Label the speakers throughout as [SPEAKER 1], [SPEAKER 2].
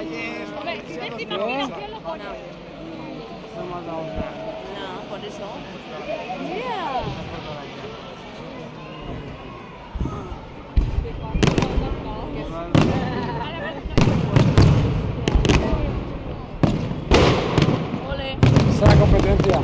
[SPEAKER 1] Hombre, si te imaginas que lo pone.
[SPEAKER 2] No, por eso.
[SPEAKER 1] Mira. Ole.
[SPEAKER 3] Esa es la competencia.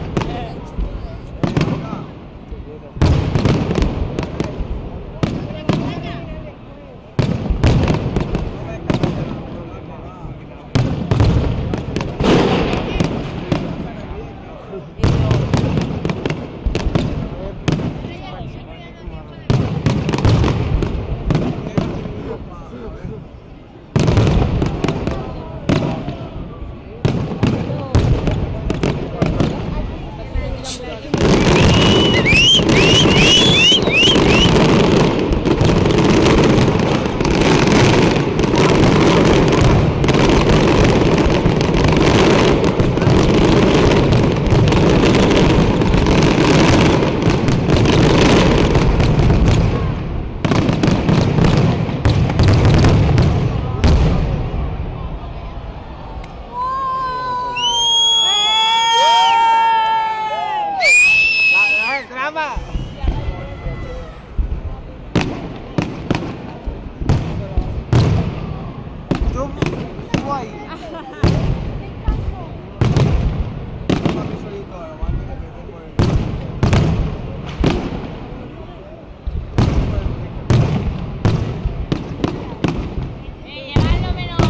[SPEAKER 1] Llevarlo menos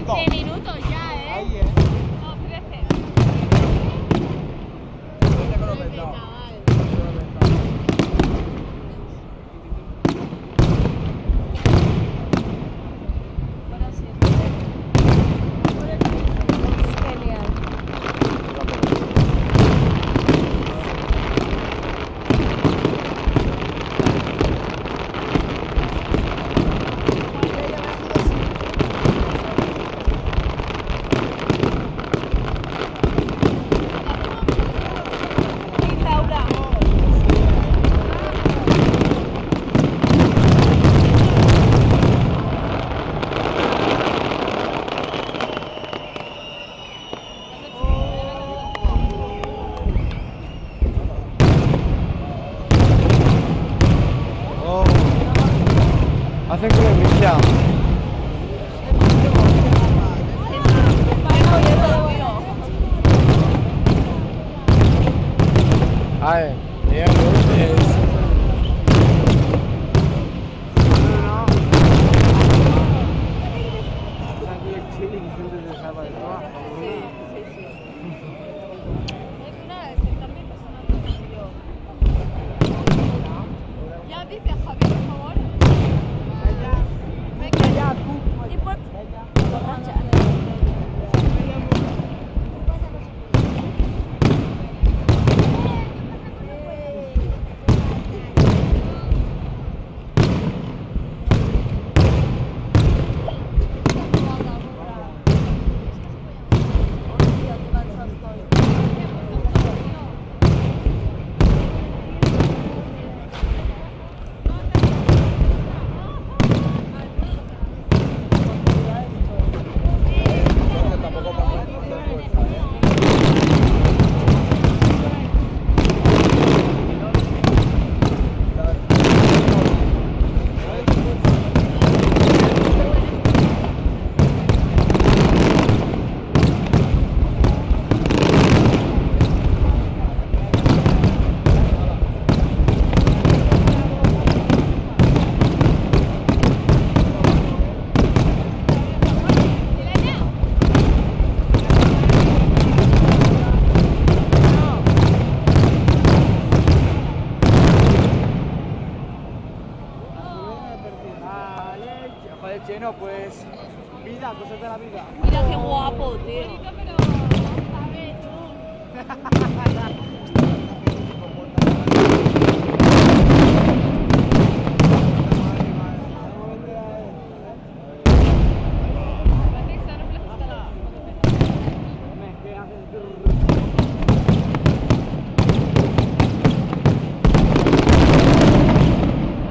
[SPEAKER 1] 15 minutos ya, ¿eh?
[SPEAKER 3] Ahí,
[SPEAKER 1] No, 13.
[SPEAKER 3] Hacen culebrilla. Ay, mira luces.
[SPEAKER 1] Ya dice Javier, por favor. Y por... borracha.
[SPEAKER 3] Joder, Cheno, pues vida, cosas de la vida.
[SPEAKER 2] Mira qué guapo, tío.
[SPEAKER 1] Pero, ¿sabes tú?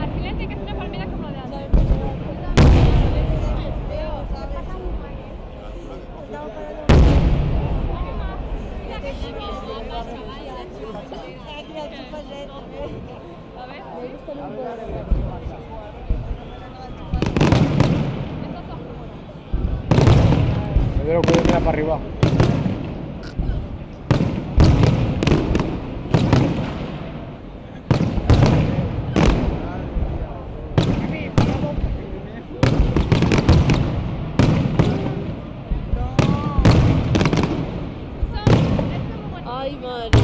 [SPEAKER 1] Al final tiene que ser una palmera como la de antes.
[SPEAKER 3] Pero puedo mirar para arriba.
[SPEAKER 2] Ay, madre.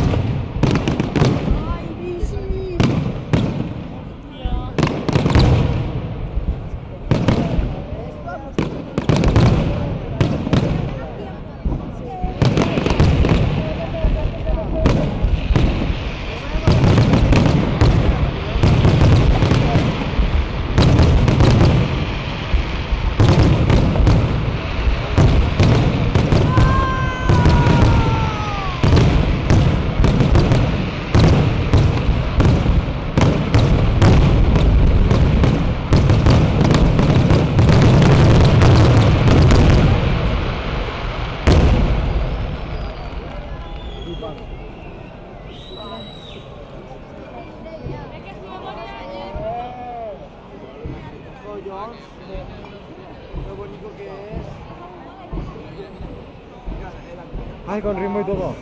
[SPEAKER 3] Lo bonito que es. Ay, con ritmo y todo.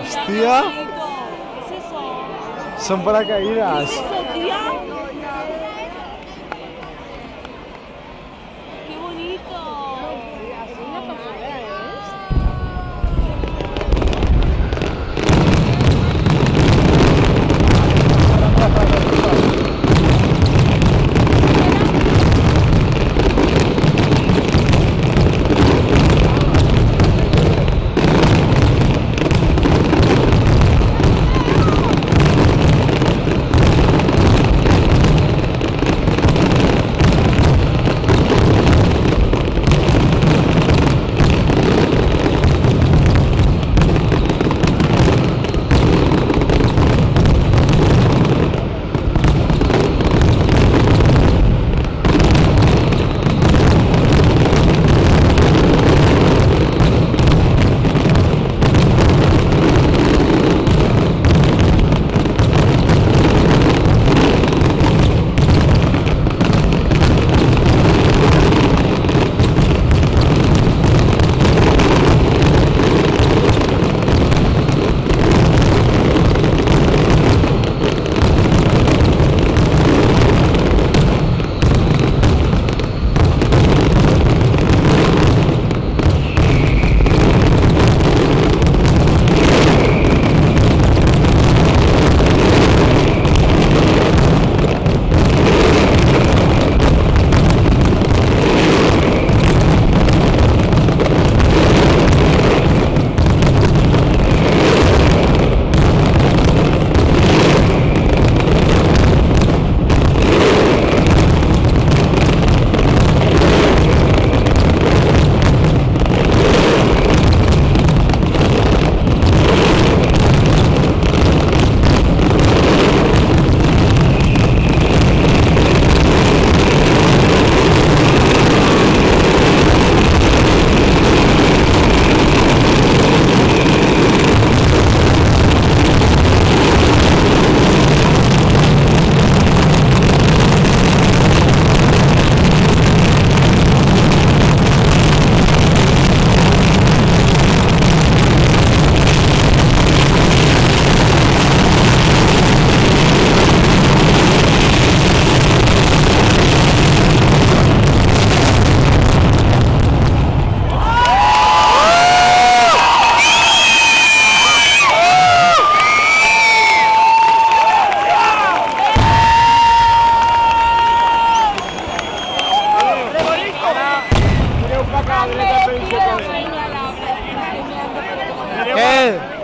[SPEAKER 3] Hostia,
[SPEAKER 2] ¿Qué es eso?
[SPEAKER 3] son paracaídas.
[SPEAKER 2] ¿Qué es eso, tía? ¡Qué bonito!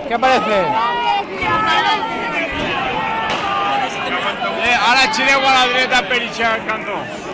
[SPEAKER 3] ¿Qué parece?
[SPEAKER 4] Ahora Chile con la derecha pericha canto.